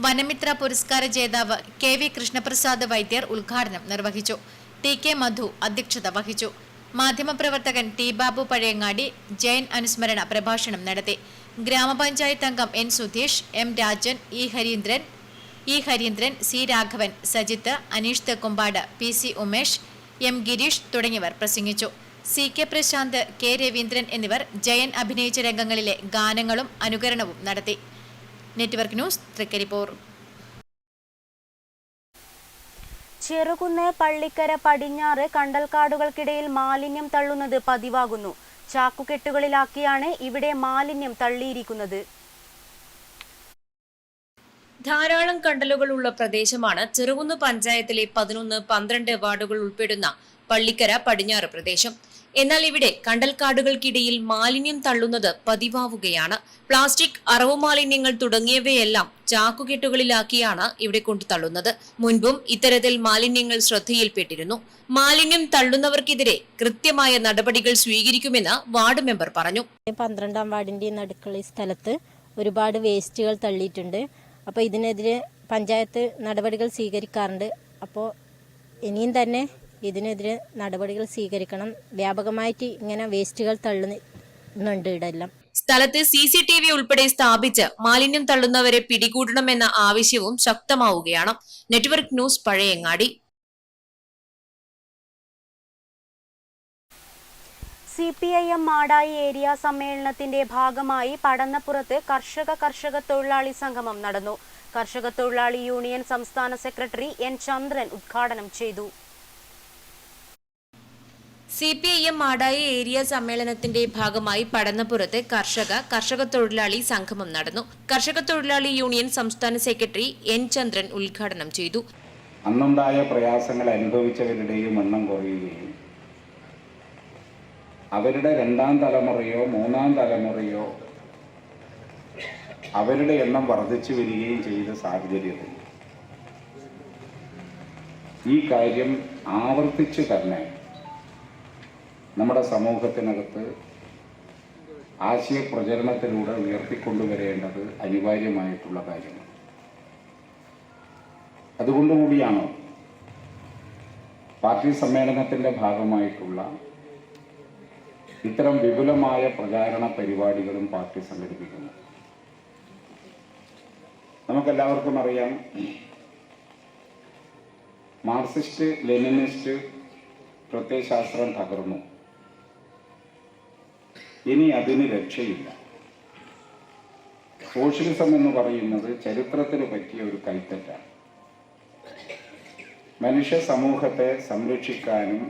വനമിത്ര പുരസ്കാര ജേതാവ് KV കൃഷ്ണപ്രസാദ് വൈദ്യർ ഉദ്ഘാടനം നിർവഹിച്ചു. TK മധു അധ്യക്ഷത വഹിച്ചു. മാധ്യമപ്രവർത്തകൻ T ബാബു പഴയങ്ങാടി ജയൻ അനുസ്മരണ പ്രഭാഷണം നടത്തി. ഗ്രാമപഞ്ചായത്ത് അംഗം N Sudheesh, M Rajan, E Harindran, C Raghavan, Sajith, Aneesh Thekkumpad, PC Umesh, M Girish തുടങ്ങിയവർ പ്രസംഗിച്ചു. CK പ്രശാന്ത്, K രവീന്ദ്രൻ എന്നിവർ ജയൻ അഭിനയിച്ച രംഗങ്ങളിലെ ഗാനങ്ങളും അനുകരണവും നടത്തി. Network news, Trikaripur. ചെറുകുന്ന് പള്ളിക്കര പടിഞ്ഞാറ് കണ്ടൽക്കാടുകൾക്കിടയിൽ മാലിന്യം തള്ളുന്നത് പതിവാകുന്നു. ചാക്കുകെട്ടുകളിലാക്കിയാണ് ഇവിടെ മാലിന്യം തള്ളിയിരിക്കുന്നത്. ധാരാളം കണ്ടലുകളുള്ള പ്രദേശമാണ് ചെറുകുന്ന് പഞ്ചായത്തിലെ 11, 12 വാർഡുകൾ ഉൾപ്പെടുന്ന പള്ളിക്കര പടിഞ്ഞാറ് പ്രദേശം. എന്നാൽ ഇവിടെ കണ്ടൽക്കാടുകൾക്കിടയിൽ മാലിന്യം തള്ളുന്നത് പതിവാവുകയാണ്. പ്ലാസ്റ്റിക്, അറവു മാലിന്യങ്ങൾ തുടങ്ങിയവയെല്ലാം ചാക്കുകെട്ടുകളിലാക്കിയാണ് ഇവിടെ കൊണ്ടു തള്ളുന്നത്. മുൻപും ഇത്തരത്തിൽ മാലിന്യങ്ങൾ ശ്രദ്ധയിൽപ്പെട്ടിരുന്നു. മാലിന്യം തള്ളുന്നവർക്കെതിരെ കൃത്യമായ നടപടികൾ സ്വീകരിക്കുമെന്ന് വാർഡ് മെമ്പർ പറഞ്ഞു. 12-ാം വാർഡിന്റെ നടുക്കുള്ള സ്ഥലത്ത് ഒരുപാട് വേസ്റ്റുകൾ തള്ളിയിട്ടുണ്ട്. അപ്പോൾ ഇതിനെതിരെ പഞ്ചായത്ത് നടപടികൾ സ്വീകരിക്കാറുണ്ട്. അപ്പോൾ ഇനിയും തന്നെ ഇതിനെതിരെ നടപടികൾ സ്വീകരിക്കണം. വ്യാപകമായിട്ട് ഇങ്ങനെ വേസ്റ്റുകൾ തള്ളുന്നുണ്ട് ഇതെല്ലാം. സ്ഥലത്ത് CCTV ഉൾപ്പെടെ സ്ഥാപിച്ച് മാലിന്യം തള്ളുന്നവരെ പിടികൂടണമെന്ന ആവശ്യവും ശക്തമാവുകയാണ്. Network news, Pazhayangadi. CPIM Madayi area സമ്മേളനത്തിന്റെ ഭാഗമായി പടന്നപ്പുറത്ത് കർഷക തൊഴിലാളി സംഗമം നടന്നു. കർഷക തൊഴിലാളി യൂണിയൻ സംസ്ഥാന സെക്രട്ടറി N ചന്ദ്രൻ ഉദ്ഘാടനം ചെയ്തു. CPIM മാടായി ഏരിയ സമ്മേളനത്തിന്റെ ഭാഗമായി പടന്നപ്പുറത്ത് കർഷക തൊഴിലാളി സംഗമം നടന്നു. കർഷക തൊഴിലാളി യൂണിയൻ സംസ്ഥാന സെക്രട്ടറി N ചന്ദ്രൻ ഉദ്ഘാടനം ചെയ്തു. അന്നുണ്ടായ പ്രയാസങ്ങൾ അനുഭവിച്ചവരുടെയും എണ്ണം കുറയുകയും അവരുടെ 2ാം തലമുറയോ 3ാം തലമുറയോ അവരുടെ എണ്ണം വർദ്ധിച്ചു വരികയും ചെയ്ത സാഹചര്യത്തിൽ ഈ കാര്യം ആവർത്തിച്ചു തന്നെ നമ്മുടെ സമൂഹത്തിനകത്ത് ആശയപ്രചരണത്തിലൂടെ ഉയർത്തിക്കൊണ്ടുവരേണ്ടത് അനിവാര്യമായിട്ടുള്ള കാര്യമാണ്. അതുകൊണ്ടുകൂടിയാണ് പാർട്ടി സമ്മേളനത്തിൻ്റെ ഭാഗമായിട്ടുള്ള ഇത്തരം വിപുലമായ പ്രചാരണ പരിപാടികളും പാർട്ടി സംഘടിപ്പിക്കുന്നു. നമുക്കെല്ലാവർക്കും അറിയാം, മാർക്സിസ്റ്റ് ലെനിനിസ്റ്റ് പ്രത്യയശാസ്ത്രം തകർന്നു. ഇനി അതിന് രക്ഷയില്ല. സോഷ്യലിസം എന്ന് പറയുന്നത് ചരിത്രത്തിന് പറ്റിയ ഒരു കൈത്തെറ്റാണ്. മനുഷ്യ സമൂഹത്തെ സംരക്ഷിക്കാനും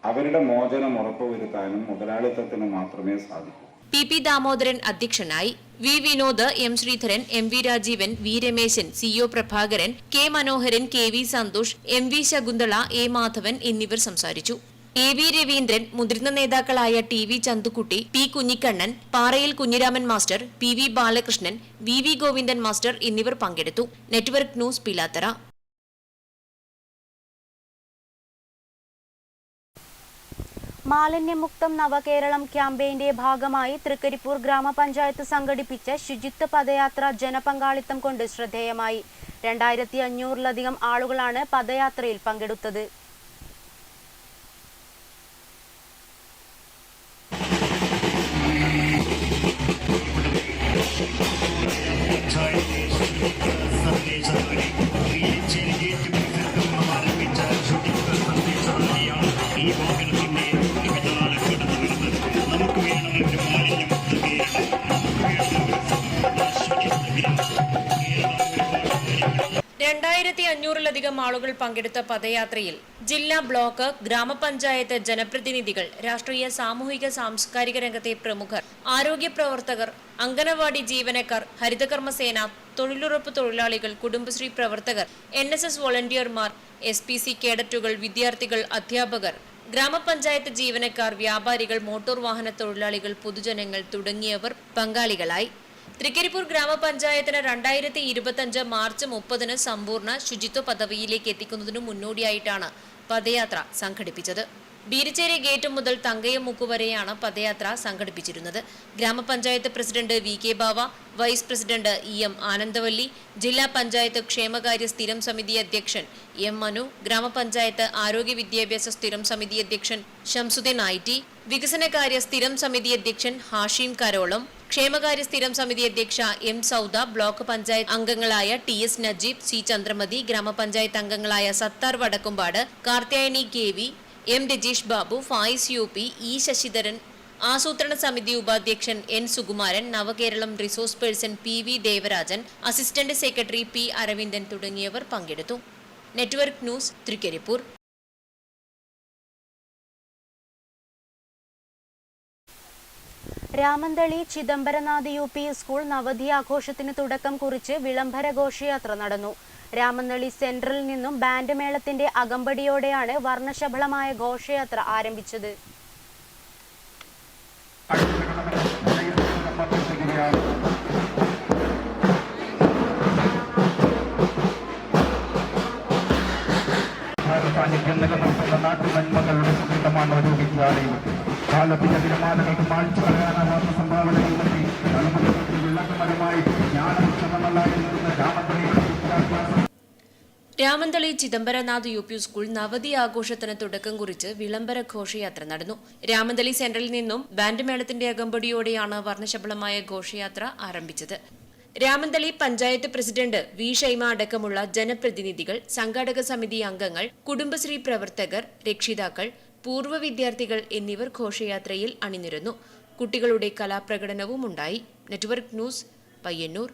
അവരുടെ മോചനം ഉറപ്പുവരുത്താനും മുതലാളിത്തത്തിന് മാത്രമേ സാധിക്കൂ. PP ദാമോദരൻ അധ്യക്ഷനായി. V Vinod, M Sreedharan, MV Rajeevan, V Rameshan, CO Prabhakaran, K Manoharan, KV Santhosh, MV Shakuntala, A Madhavan എന്നിവർ സംസാരിച്ചു. AV രവീന്ദ്രൻ, മുതിർന്ന നേതാക്കളായ TV Chandukutty, P Kunhikannan, Parayil Kunhiraman master, PV Balakrishnan, VV Govindan master എന്നിവർ പങ്കെടുത്തു. Network news, Pilathara. മാലിന്യമുക്തം നവകേരളം ക്യാമ്പയിന്റെ ഭാഗമായി തൃക്കരിപ്പൂർ ഗ്രാമപഞ്ചായത്ത് സംഘടിപ്പിച്ച ശുചിത്വ പദയാത്ര ജനപങ്കാളിത്തം കൊണ്ട് ശ്രദ്ധേയമായി. 2500-ലധികം ആളുകളാണ് പദയാത്രയിൽ പങ്കെടുത്തത്. ലധികം ആളുകൾ പങ്കെടുത്ത പദയാത്രയിൽ ജില്ലാ ബ്ലോക്ക് ഗ്രാമപഞ്ചായത്ത് ജനപ്രതിനിധികൾ, രാഷ്ട്രീയ സാമൂഹിക സാംസ്കാരിക രംഗത്തെ പ്രമുഖർ, ആരോഗ്യ പ്രവർത്തകർ, അംഗനവാടി ജീവനക്കാർ, ഹരിതകർമ്മസേന, തൊഴിലുറപ്പ് തൊഴിലാളികൾ, കുടുംബശ്രീ പ്രവർത്തകർ, NSS വോളണ്ടിയർമാർ, SPC കേഡറ്റുകൾ, വിദ്യാർത്ഥികൾ, അധ്യാപകർ, ഗ്രാമപഞ്ചായത്ത് ജീവനക്കാർ, വ്യാപാരികൾ, മോട്ടോർ വാഹന തൊഴിലാളികൾ, പൊതുജനങ്ങൾ തുടങ്ങിയവർ പങ്കാളികളായി. തൃക്കരിപ്പൂർ ഗ്രാമപഞ്ചായത്തിന് 2025 മാർച്ച് 30 സമ്പൂർണ്ണ ശുചിത്വ പദവിയിലേക്ക് എത്തിക്കുന്നതിനു മുന്നോടിയായിട്ടാണ് പദയാത്ര സംഘടിപ്പിച്ചത്. ബീരിച്ചേരി ഗേറ്റ് മുതൽ തങ്കയമുക്ക് വരെയാണ് പദയാത്ര സംഘടിപ്പിച്ചിരുന്നത്. ഗ്രാമപഞ്ചായത്ത് പ്രസിഡന്റ് VK ബാവ, വൈസ് പ്രസിഡന്റ് EM ആനന്ദവല്ലി, ജില്ലാ പഞ്ചായത്ത് ക്ഷേമകാര്യ സ്ഥിരം സമിതി അധ്യക്ഷൻ M മനു, ഗ്രാമപഞ്ചായത്ത് ആരോഗ്യ വിദ്യാഭ്യാസ സ്ഥിരം സമിതി അധ്യക്ഷൻ ഷംസുദ്ദീൻ IT, വികസനകാര്യ സ്ഥിരം സമിതി അധ്യക്ഷൻ ഹാഷിം കരോളം, ക്ഷേമകാര്യ സ്ഥിരം സമിതി അധ്യക്ഷ M സൗദ, ബ്ലോക്ക് പഞ്ചായത്ത് അംഗങ്ങളായ TS നജീബ്, C ചന്ദ്രമതി, ഗ്രാമപഞ്ചായത്ത് അംഗങ്ങളായ Sattar Vadakkumpad, Karthyayani KV, M Rajeesh Babu, Fayis UP, E Sasidharan, ആസൂത്രണ സമിതി ഉപാധ്യക്ഷൻ N Sukumaran, Navakeralam resource person PV Devarajan, assistant secretary P Aravindan തുടങ്ങിയവർ പങ്കെടുത്തു. Network news, Trikaripur. Ramanthali Chidambaranath UP school നവതി ആഘോഷത്തിന് തുടക്കം കുറിച്ച് വിളംബര ഘോഷയാത്ര നടന്നു. രാമന്തളി സെൻട്രലിൽ നിന്നും ബാൻഡ് മേളത്തിന്റെ അകമ്പടിയോടെയാണ് വർണ്ണശബളമായ ഘോഷയാത്ര ആരംഭിച്ചത്. കാലത്തിന്റെ തിരമാലകൾക്ക് മായ്ച്ചു കളയാനാവാത്ത സംഭാവനകൾ നൽകി തലമുറകൾക്ക് വിളക്കുമരമായി ജ്ഞാനക്ഷമമല്ലായി നിൽക്കുന്ന രാമന്തളി ചിദംബരനാഥ് UP സ്കൂൾ നവതി ആഘോഷത്തിന് തുടക്കം കുറിച്ച് വിളംബര ഘോഷയാത്ര നടന്നു. രാമന്തളി സെൻട്രലിൽ നിന്നും ബാൻഡ് മേളത്തിന്റെ അകമ്പടിയോടെയാണ് വർണ്ണശബളമായ ഘോഷയാത്ര ആരംഭിച്ചത്. രാമന്തളി പഞ്ചായത്ത് പ്രസിഡന്റ് V ഷൈമ അടക്കമുള്ള ജനപ്രതിനിധികൾ, സംഘാടക സമിതി അംഗങ്ങൾ, കുടുംബശ്രീ പ്രവർത്തകർ, രക്ഷിതാക്കൾ, പൂർവ്വ വിദ്യാർത്ഥികൾ എന്നിവർ ഘോഷയാത്രയിൽ അണിനിരന്നു. കുട്ടികളുടെ കലാപ്രകടനവും ഉണ്ടായി. Network news, Payyanur.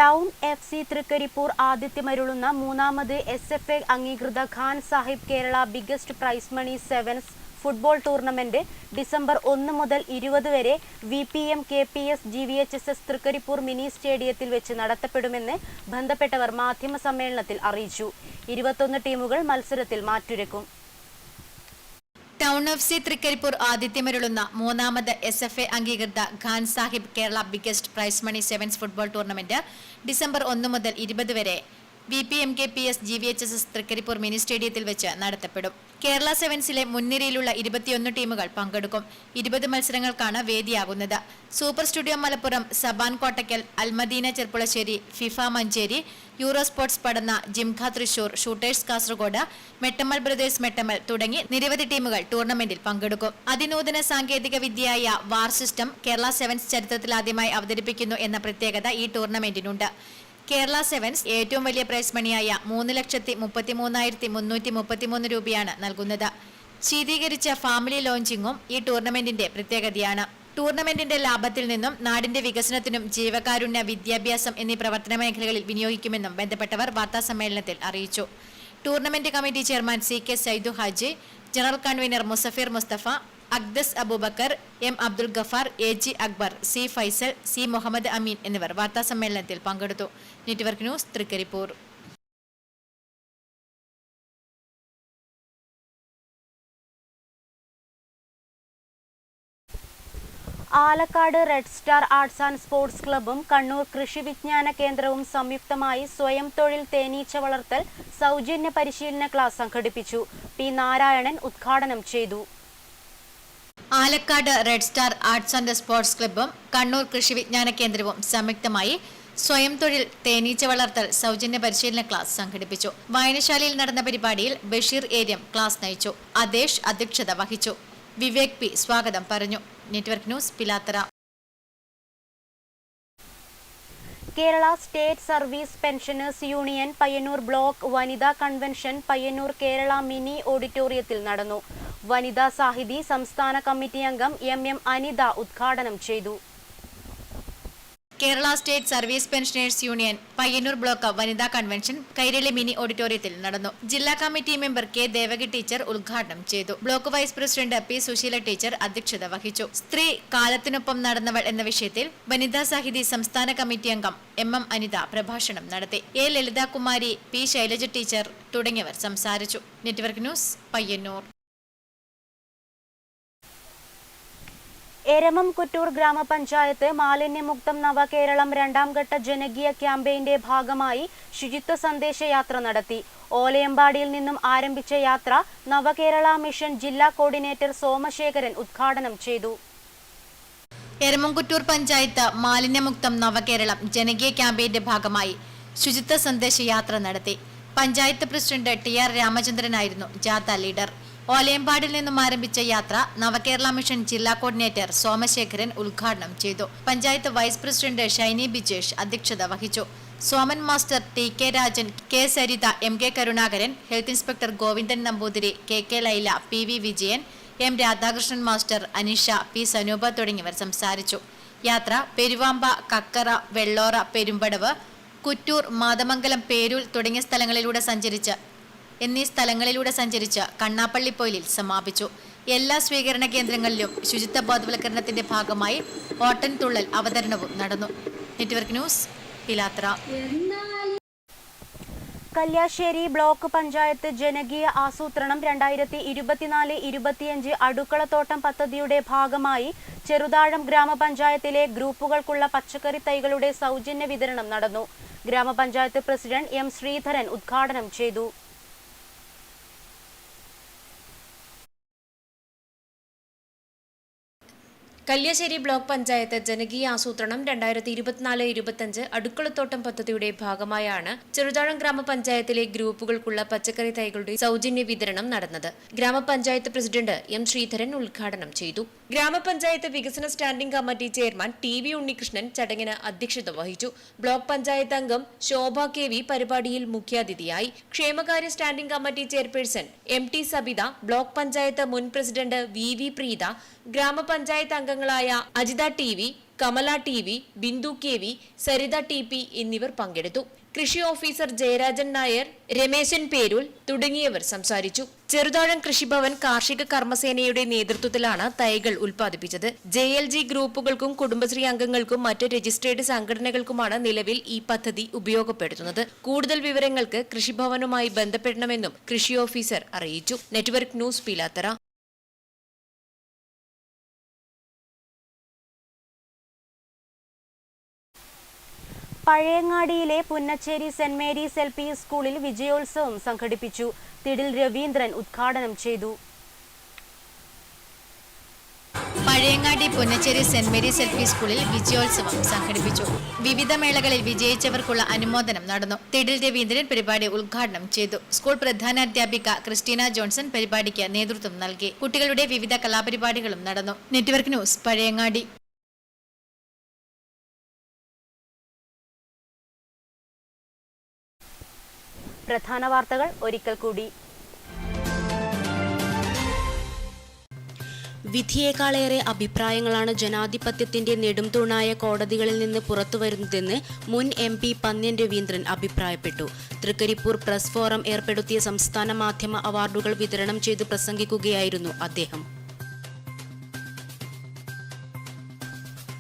Town FC Trikaripur ആതിഥ്യമരുളുന്ന മൂന്നാമത് SFA അംഗീകൃത Khan Sahib Kerala biggest prize money sevens football tournament December 1 മുതൽ 20 വരെ VPM KPS GVHSS Trikaripur mini സ്റ്റേഡിയത്തിൽ വെച്ച് നടത്തപ്പെടുമെന്ന് ബന്ധപ്പെട്ടവർ മാധ്യമ സമ്മേളനത്തിൽ അറിയിച്ചു. 21 ടീമുകൾ മത്സരത്തിൽ മാറ്റുരക്കും. ടൗൺ FC തൃക്കരിപ്പൂർ ആതിഥ്യമരുളുന്ന മൂന്നാമത് SFA അംഗീകൃത Khan Sahib Kerala biggest prize money sevens football tournament December 1 മുതൽ 20 വരെ VPM KPS GVHSS Trikaripur mini സ്റ്റേഡിയത്തിൽ വെച്ച് നടത്തപ്പെടും. കേരള സെവൻസിലെ മുൻനിരയിലുള്ള 21 ടീമുകൾ പങ്കെടുക്കും. 20 മത്സരങ്ങൾക്കാണ് വേദിയാകുന്നത്. Super studio Malappuram, Saban Kottakkal, Almadina Cherpulassery, FIFA Manjeri, euro sports Padanna, ജിംഖ തൃശൂർ, ഷൂട്ടേഴ്സ് കാസർഗോഡ്, മെട്ടമ്മൽ ബ്രദേഴ്സ് മെട്ടമ്മൽ തുടങ്ങി നിരവധി ടീമുകൾ ടൂർണമെന്റിൽ പങ്കെടുക്കും. അതിനൂതന സാങ്കേതിക വിദ്യയായ വാർ സിസ്റ്റം കേരള സെവൻസ് ചരിത്രത്തിലാദ്യമായി അവതരിപ്പിക്കുന്നു എന്ന പ്രത്യേകത ഈ ടൂർണമെന്റിനുണ്ട്. കേരള സെവൻസ് ഏറ്റവും വലിയ പ്രൈസ് മണിയായ 3,33,333 രൂപയാണ് നൽകുന്നത്. ശീതീകരിച്ച ഫാമിലി ലോഞ്ചിങ്ങും ഈ ടൂർണമെന്റിന്റെ പ്രത്യേകതയാണ്. ടൂർണമെന്റിന്റെ ലാഭത്തിൽ നിന്നും നാടിന്റെ വികസനത്തിനും ജീവകാരുണ്യ, വിദ്യാഭ്യാസം എന്നീ പ്രവർത്തന മേഖലകളിൽ വിനിയോഗിക്കുമെന്നും ബന്ധപ്പെട്ടവർ വാർത്താസമ്മേളനത്തിൽ അറിയിച്ചു. Tournament committee chairman CK Saidu Haji, general convener Musafir Musthafa, Agdas Aboobacker, M Abdul Gaffar, AG Akbar, C Faisal, C Muhammad Ameen എന്നിവർ വാർത്താസമ്മേളനത്തിൽ പങ്കെടുത്തു. Network news, Trikaripur. Alakkad red star arts and sports ക്ലബ്ബും കണ്ണൂർ കൃഷി വിജ്ഞാന കേന്ദ്രവും സംയുക്തമായി സ്വയം തൊഴിൽ തേനീച്ച വളർത്തൽ സൗജന്യ പരിശീലന ക്ലാസ് സംഘടിപ്പിച്ചു. പി നാരായണൻ ഉദ്ഘാടനം ചെയ്തു. Alakkad red star arts and sports ക്ലബ്ബും കണ്ണൂർ കൃഷി വിജ്ഞാന കേന്ദ്രവും സംയുക്തമായി സ്വയം തൊഴിൽ തേനീച്ച വളർത്തൽ സൗജന്യ പരിശീലന ക്ലാസ് സംഘടിപ്പിച്ചു. വായനശാലയിൽ നടന്ന പരിപാടിയിൽ ബഷീർ ഏരിയം ക്ലാസ് നയിച്ചു. അദേശ് അധ്യക്ഷത വഹിച്ചു. വിവേക് പി സ്വാഗതം പറഞ്ഞു. Network news Pilathara. Kerala state service pensioners union Payyanur block വനിതാ കൺവെൻഷൻ പയ്യന്നൂർ കേരള മിനി ഓഡിറ്റോറിയത്തിൽ നടന്നു. വനിതാ സാഹിതി സംസ്ഥാന കമ്മിറ്റി അംഗം എം അനിത ഉദ്ഘാടനം ചെയ്തു. Kerala state service pensioners union Payyanur block വനിതാ കൺവെൻഷൻ കൈരളി മിനി ഓഡിറ്റോറിയത്തിൽ നടന്നു. ജില്ലാ committee member K Devaki teacher ഉദ്ഘാടനം ചെയ്തു. Block vice president P Susheela teacher അധ്യക്ഷത വഹിച്ചു. സ്ത്രീ കാലത്തിനൊപ്പം നടന്നവൾ എന്ന വിഷയത്തിൽ വനിതാ സാഹിതി സംസ്ഥാന കമ്മിറ്റി അംഗം എം അനിത പ്രഭാഷണം നടത്തി. A Lalithakumari, P Shailaja teacher തുടങ്ങിയവർ സംസാരിച്ചു. Network news Payyanur. എരമം കുറ്റൂർ ഗ്രാമപഞ്ചായത്ത് മാലിന്യമുക്തം നവകേരളം 2ാം ഘട്ട ജനകീയ ക്യാമ്പയിന്റെ ഭാഗമായി ശുചിത്വ സന്ദേശയാത്ര നടത്തി. ഓലയമ്പാടിയിൽ നിന്നും ആരംഭിച്ച യാത്ര നവകേരള മിഷൻ ജില്ലാ കോർഡിനേറ്റർ സോമശേഖരൻ ഉദ്ഘാടനം ചെയ്തു. എരമംകുറ്റൂർ പഞ്ചായത്ത് മാലിന്യമുക്തം നവകേരളം ജനകീയ ക്യാമ്പയിന്റെ ഭാഗമായി ശുചിത്വ സന്ദേശയാത്ര നടത്തി. പഞ്ചായത്ത് പ്രസിഡന്റ് TR രാമചന്ദ്രനായിരുന്നു ജാഥ ലീഡർ. ഓലയമ്പാടിൽ നിന്നും ആരംഭിച്ച യാത്ര നവകേരള മിഷൻ ജില്ലാ കോർഡിനേറ്റർ സോമശേഖരൻ ഉദ്ഘാടനം ചെയ്തു. പഞ്ചായത്ത് വൈസ് പ്രസിഡന്റ് ഷൈനി ബിജേഷ് അധ്യക്ഷത വഹിച്ചു. Soman master, TK Rajan, K Saritha, MK Karunakaran, health inspector Govindan Namboothiri, KK Laila, PV Vijayan, M Radhakrishnan master, Anisha, P Sanoop തുടങ്ങിയവർ സംസാരിച്ചു. യാത്ര പെരുവാമ്പ, കക്കറ, വെള്ളോറ, പെരുമ്പടവ്, കുറ്റൂർ, മാതമംഗലം, പേരൂൽ തുടങ്ങിയ സ്ഥലങ്ങളിലൂടെ സഞ്ചരിച്ച് കണ്ണാപ്പള്ളി പൊയിലിൽ സമാപിച്ചു. എല്ലാ സ്വീകരണ കേന്ദ്രങ്ങളിലും ശുചിത്വ ബോധവൽക്കരണത്തിന്റെ ഭാഗമായി ഓട്ടൻതുള്ളൽ അവതരണവും നടന്നു. Network news Pilathara. Kalliasseri block panchayat ജനകീയ ആസൂത്രണം 2024-25 അടുക്കളത്തോട്ടം പദ്ധതിയുടെ ഭാഗമായി ചെറുതാഴം ഗ്രാമപഞ്ചായത്തിലെ ഗ്രൂപ്പുകൾക്കുള്ള പച്ചക്കറി തൈകളുടെ സൗജന്യ വിതരണം നടന്നു. ഗ്രാമപഞ്ചായത്ത് പ്രസിഡന്റ് M ശ്രീധരൻ ഉദ്ഘാടനം ചെയ്തു. കല്യാശ്ശേരി ബ്ലോക്ക് പഞ്ചായത്ത് ജനകീയ ആസൂത്രണം 2024-25 അടുക്കളത്തോട്ടം പദ്ധതിയുടെ ഭാഗമായാണ് ചെറുതാഴം ഗ്രാമപഞ്ചായത്തിലെ ഗ്രൂപ്പുകൾക്കുള്ള പച്ചക്കറി തൈകളുടെ സൗജന്യ വിതരണം നടന്നത്. ഗ്രാമപഞ്ചായത്ത് പ്രസിഡന്റ് M ശ്രീധരൻ ഉദ്ഘാടനം ചെയ്തു. ഗ്രാമപഞ്ചായത്ത് വികസന standing committee chairman TV Unnikrishnan ചടങ്ങിന് അധ്യക്ഷത വഹിച്ചു. ബ്ലോക്ക് പഞ്ചായത്ത് അംഗം ശോഭ KV പരിപാടിയിൽ മുഖ്യാതിഥിയായി. ക്ഷേമകാര്യ standing committee chairperson MT Sabitha, block panchayat മുൻ പ്രസിഡന്റ് VV പ്രീത, ഗ്രാമപഞ്ചായത്ത് അംഗങ്ങളായ Ajitha TV, Kamala TV, Bindu KV, Saritha TP എന്നിവർ പങ്കെടുത്തു. കൃഷി ഓഫീസർ ജയരാജൻ നായർ, രമേശൻ പേരൂൽ തുടങ്ങിയവർ സംസാരിച്ചു. ചെറുതാഴം കൃഷിഭവൻ കാർഷിക കർമ്മസേനയുടെ നേതൃത്വത്തിലാണ് തൈകൾ ഉൽപ്പാദിപ്പിച്ചത്. JLG ഗ്രൂപ്പുകൾക്കും കുടുംബശ്രീ അംഗങ്ങൾക്കും മറ്റ് രജിസ്ട്രേഡ് സംഘടനകൾക്കുമാണ് നിലവിൽ ഈ പദ്ധതി ഉപയോഗപ്പെടുത്തുന്നത്. കൂടുതൽ വിവരങ്ങൾക്ക് കൃഷിഭവനുമായി ബന്ധപ്പെടണമെന്നും കൃഷി ഓഫീസർ അറിയിച്ചു. Network news Pilathara. പഴയങ്ങാടിയിലെ പുന്നച്ചേരി സെന്റ് മേരീസ് LP സ്കൂളിൽ വിജയോത്സവം സംഘടിപ്പിച്ചു. തിടിൽ രവീന്ദ്രൻ ഉദ്ഘാടനം ചെയ്തു. Pazhayangadi Punnacheri saint Mary's LP സ്കൂളിൽ വിജയോത്സവം സംഘടിപ്പിച്ചു. വിവിധ മേളകളിൽ വിജയിച്ചവർക്കുള്ള അനുമോദനം നടന്നു. തിടിൽ രവീന്ദ്രൻ പരിപാടി ഉദ്ഘാടനം ചെയ്തു. സ്കൂൾ പ്രധാനാധ്യാപിക ക്രിസ്റ്റീന ജോൺസൺ പരിപാടിക്ക് നേതൃത്വം നൽകി. കുട്ടികളുടെ വിവിധ കലാപരിപാടികളും നടന്നു. Network news Pazhayangadi. പ്രധാന വാർത്തകൾ ഒരിക്കൽ കൂടി. വിധിയേക്കാളേറെ അഭിപ്രായങ്ങളാണ് ജനാധിപത്യത്തിന്റെ നെടുംതൂണായ കോടതികളിൽ നിന്ന് പുറത്തുവരുന്നതെന്ന് മുൻ MP പന്ന്യൻ രവീന്ദ്രൻ അഭിപ്രായപ്പെട്ടു. തൃക്കരിപ്പൂർ പ്രസ് ഫോറം ഏർപ്പെടുത്തിയ സംസ്ഥാന മാധ്യമ അവാർഡുകൾ വിതരണം ചെയ്ത് പ്രസംഗിക്കുകയായിരുന്നു അദ്ദേഹം.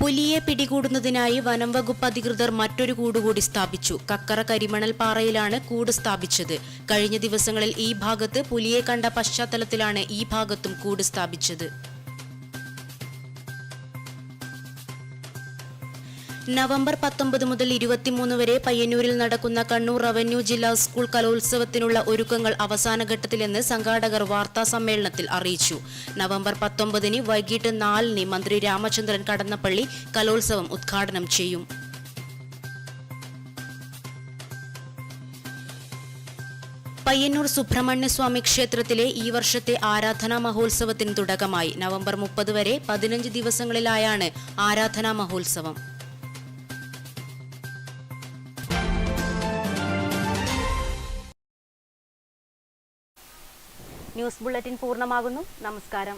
പുലിയെ പിടികൂടുന്നതിനായി വനം വകുപ്പ് അധികൃതർ മറ്റൊരു കൂടുകൂടി സ്ഥാപിച്ചു. കക്കറ കരിമണൽ പാറയിലാണ് കൂട് സ്ഥാപിച്ചത്. കഴിഞ്ഞ ദിവസങ്ങളിൽ ഈ ഭാഗത്ത് പുലിയെ കണ്ട പശ്ചാത്തലത്തിലാണ് ഈ ഭാഗത്തും കൂട് സ്ഥാപിച്ചത്. നവംബർ 19 മുതൽ 23 വരെ പയ്യന്നൂരിൽ നടക്കുന്ന കണ്ണൂർ റവന്യൂ ജില്ലാ സ്കൂൾ കലോത്സവത്തിനുള്ള ഒരുക്കങ്ങൾ അവസാന ഘട്ടത്തിലെന്ന് സംഘാടകർ വാർത്താ സമ്മേളനത്തിൽ അറിയിച്ചു. നവംബർ 19 വൈകിട്ട് 4 മന്ത്രി രാമചന്ദ്രൻ കടന്നപ്പള്ളി കലോത്സവം ഉദ്ഘാടനം ചെയ്യും. പയ്യന്നൂർ സുബ്രഹ്മണ്യസ്വാമി ക്ഷേത്രത്തിലെ ഈ വർഷത്തെ ആരാധനാ മഹോത്സവത്തിന് തുടക്കമായി. നവംബർ 30 വരെ 15 ദിവസങ്ങളിലായാണ് ആരാധനാ മഹോത്സവം. ന്യൂസ് ബുള്ളറ്റിൻ പൂർണ്ണമാകുന്നു. നമസ്കാരം.